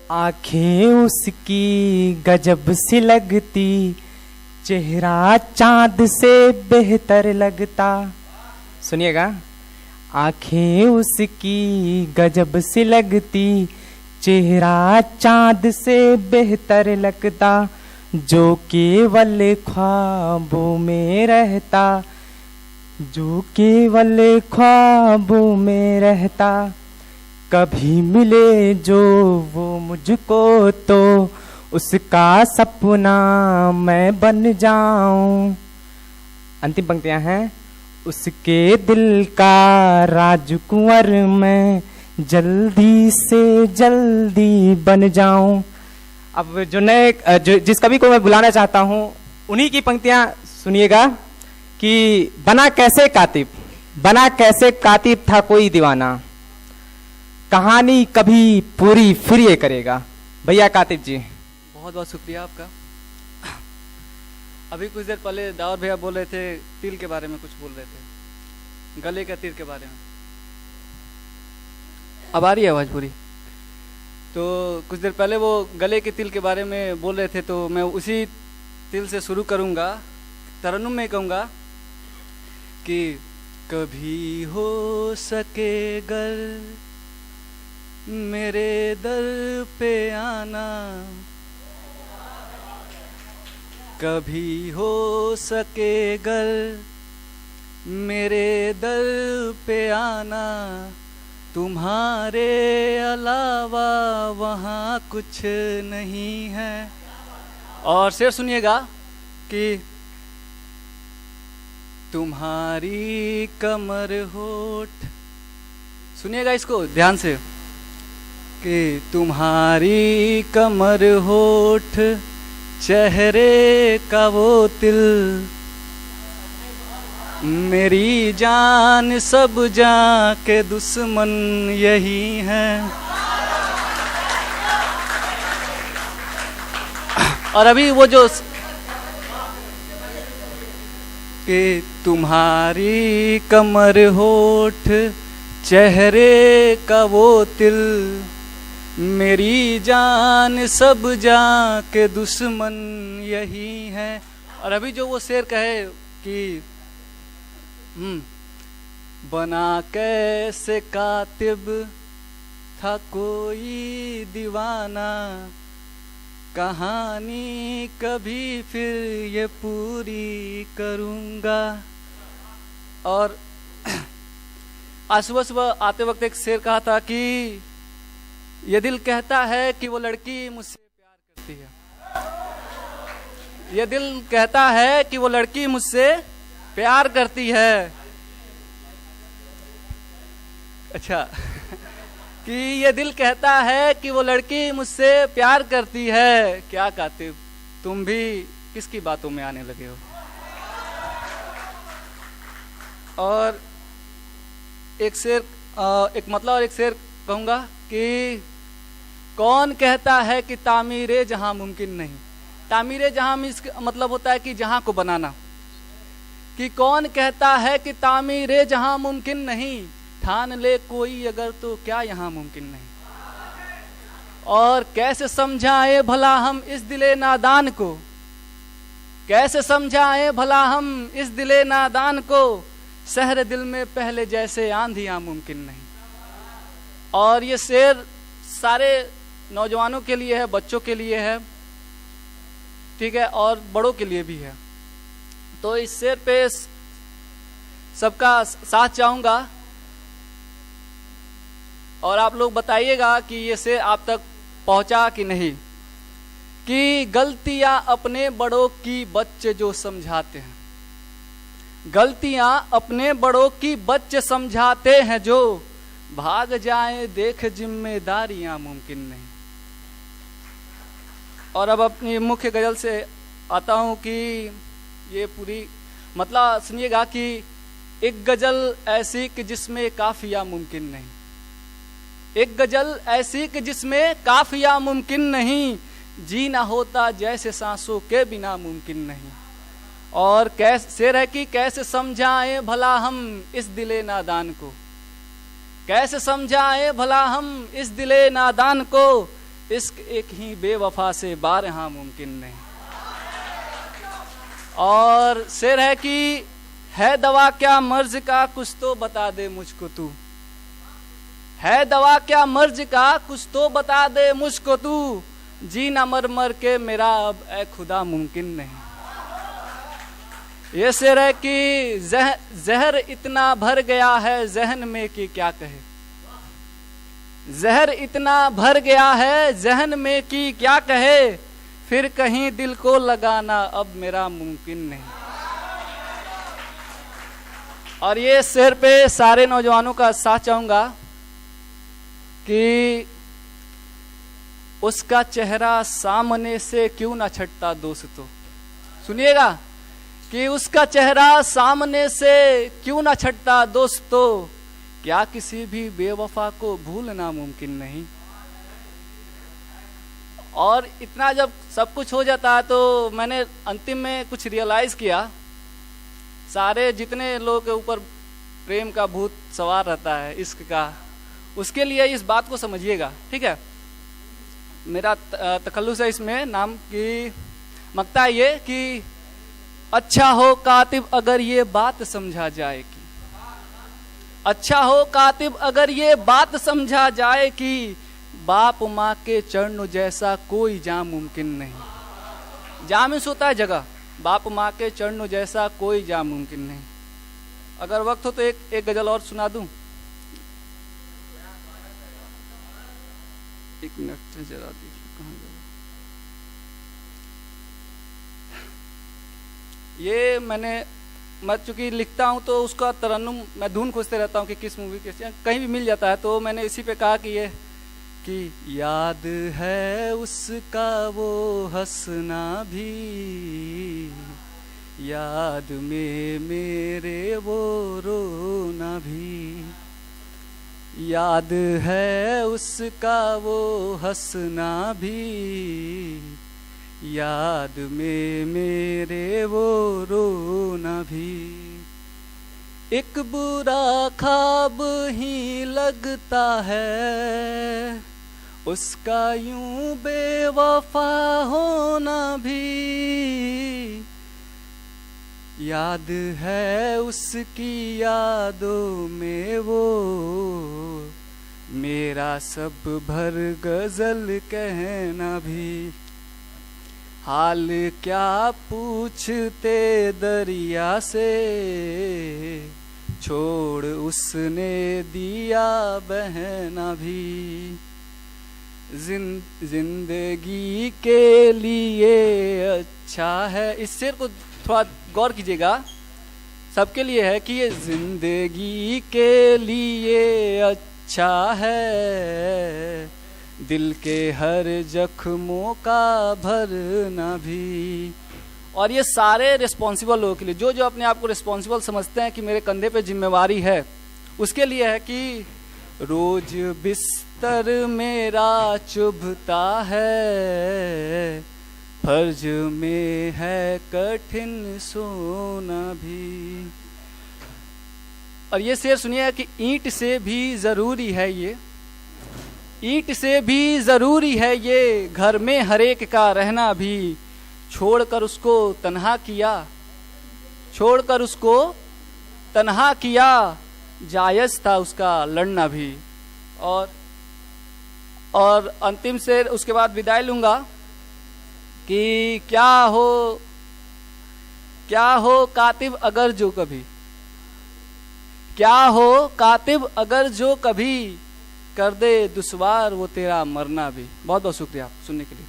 आंखें उसकी गजब सी लगती, चेहरा चांद से बेहतर लगता। सुनिएगा, आंखें उसकी गजब सी लगती, चेहरा चांद से बेहतर लगता, जो केवल ख्वाबों में रहता, जो केवल ख्वाबों में रहता। कभी मिले जो वो मुझको तो उसका सपना मैं बन जाऊं। अंतिम पंक्तियां हैं, उसके दिल का राजकुंवर मैं जल्दी से जल्दी बन जाऊं। अब जिस कवि को मैं बुलाना चाहता हूं उन्हीं की पंक्तियां सुनिएगा कि बना कैसे कातिब था कोई दीवाना, कहानी कभी पूरी फिर ये करेगा। भैया कातिब जी, बहुत बहुत शुक्रिया आपका। अभी कुछ देर पहले दाऊद भैया बोल रहे थे, तिल के बारे में कुछ बोल रहे थे, गले का तिल के बारे में। अब आ रही है आवाज पूरी? तो कुछ देर पहले वो गले के तिल के बारे में बोल रहे थे, तो मैं उसी तिल से शुरू करूंगा। तरन्नुम में कहूंगा कि कभी हो सके गर मेरे दर पे आना, कभी हो सके गर मेरे दर पे आना, तुम्हारे अलावा वहाँ कुछ नहीं है। और शेर सुनिएगा कि तुम्हारी कमर होठ, सुनिएगा इसको ध्यान से, कि तुम्हारी कमर होठ चेहरे का वो तिल, मेरी जान सब जान के दुश्मन यही हैं। और अभी वो जो कि तुम्हारी कमर होठ चेहरे का वो तिल, मेरी जान सब जान के दुश्मन यही है। और अभी जो वो शेर कहे कि बना कैसे कातिब था कोई दीवाना, कहानी कभी फिर ये पूरी करूँगा। और आज सुबह सुबह आते वक्त एक शेर कहा था कि ये दिल कहता है कि वो लड़की मुझसे प्यार करती है, ये दिल कहता है कि वो लड़की मुझसे प्यार करती है। अच्छा कि ये दिल कहता है कि वो लड़की मुझसे प्यार करती है। क्या कातिब, तुम भी किसकी बातों में आने लगे हो? और एक शेर और एक शेर कहूंगा कि कौन कहता है कि तामीरे जहां मुमकिन नहीं। तामीरे जहां मतलब होता है कि जहां को बनाना, कि कौन कहता है कि तामीरे जहां मुमकिन नहीं, ठान ले कोई अगर तो क्या यहाँ मुमकिन नहीं। और कैसे समझाए भला हम इस दिले नादान को, कैसे समझाए भला हम इस दिले नादान को, शहर दिल में पहले जैसे आंधियां मुमकिन नहीं। और ये शेर सारे नौजवानों के लिए है, बच्चों के लिए है, ठीक है, और बड़ों के लिए भी है। तो इस शेर पे सबका साथ चाहूंगा और आप लोग बताइएगा कि ये शेर आप तक पहुंचा कि नहीं। कि गलतियां अपने बड़ों की बच्चे जो समझाते हैं, गलतियां अपने बड़ों की बच्चे समझाते हैं, जो भाग जाए देख जिम्मेदारियां मुमकिन नहीं। और अब अपनी मुख्य गजल से आता हूं कि ये पूरी मतलब सुनिएगा कि एक गजल ऐसी कि जिसमें काफिया मुमकिन नहीं, एक गजल ऐसी कि जिसमें काफिया मुमकिन नहीं, जीना होता जैसे सांसों के बिना मुमकिन नहीं। और कैसे शेर है कि कैसे समझाएं भला हम इस दिले नादान को, कैसे समझाएं भला हम इस दिले नादान को, इश्क एक ही बेवफा से बारहा मुमकिन नहीं। और शेर है कि है दवा क्या मर्ज का कुछ तो बता दे मुझको तू, है दवा क्या मर्ज का कुछ तो बता दे मुझको तू, जीना मर मर के मेरा अब ए खुदा मुमकिन नहीं। ये शेर है कि जहर इतना भर गया है जहन में कि क्या कहे, जहर इतना भर गया है जहन में कि क्या कहे, फिर कहीं दिल को लगाना अब मेरा मुमकिन नहीं। और ये शेर पे सारे नौजवानों का साथ चाहूंगा कि उसका चेहरा सामने से क्यों ना छटता दोस्तों, सुनिएगा कि उसका चेहरा सामने से क्यों ना छटता दोस्तों, क्या किसी भी बेवफा को भूलना मुमकिन नहीं। और इतना जब सब कुछ हो जाता है तो मैंने अंतिम में कुछ रियलाइज किया, सारे जितने लोग के ऊपर प्रेम का भूत सवार रहता है, इश्क का, उसके लिए इस बात को समझिएगा, ठीक है। मेरा तखल्लुस है इसमें नाम की मकता है ये कि अच्छा हो कातिब अगर ये बात समझा जाए कि, अच्छा हो कातिब अगर ये बात समझा जाए कि बाप माँ के चरणों जैसा कोई जाम मुमकिन नहीं। जाम इस होता है जगह, बाप माँ के चरणों जैसा कोई जाम मुमकिन नहीं। अगर वक्त हो तो एक गजल और सुना दूं। एक मिनट जरा देखिए कहाँ गया। ये मैं चूंकि लिखता हूँ तो उसका तरन्नुम मैं धुन खोजते रहता हूँ कि किस मूवी के, कहीं भी मिल जाता है तो मैंने इसी पे कहा कि ये कि याद है उसका वो हंसना भी, याद में मेरे वो रोना भी, याद है उसका वो हंसना भी, याद में मेरे वो रोना भी, एक बुरा ख्वाब ही लगता है उसका यूं बेवफा होना भी, याद है उसकी यादों में वो मेरा सब भर गजल कहना भी, हाल क्या पूछते दरिया से छोड़ उसने दिया बहना भी, जिंदगी के लिए अच्छा है। इस शेर को थोड़ा गौर कीजिएगा, सबके लिए है कि ये जिंदगी के लिए अच्छा है, दिल के हर जख्मों का भरना भी। और ये सारे रिस्पॉन्सिबल लोगों के लिए, जो जो अपने आप को रिस्पॉन्सिबल समझते हैं कि मेरे कंधे पे जिम्मेवारी है, उसके लिए है कि रोज बिस्तर मेरा चुभता है, फर्ज में है कठिन सोना भी। और ये शेर सुनिए कि ईंट से भी जरूरी है ये, ईंट से भी जरूरी है ये, घर में हर एक का रहना भी, छोड़कर उसको तन्हा किया, छोड़कर उसको तन्हा किया, जायज था उसका लड़ना भी। और अंतिम शेर उसके बाद विदाई लूंगा कि क्या हो कातिब अगर जो कभी, क्या हो कातिब अगर जो कभी कर दे दुश्वार वो तेरा मरना भी। बहुत बहुत शुक्रिया सुनने के लिए।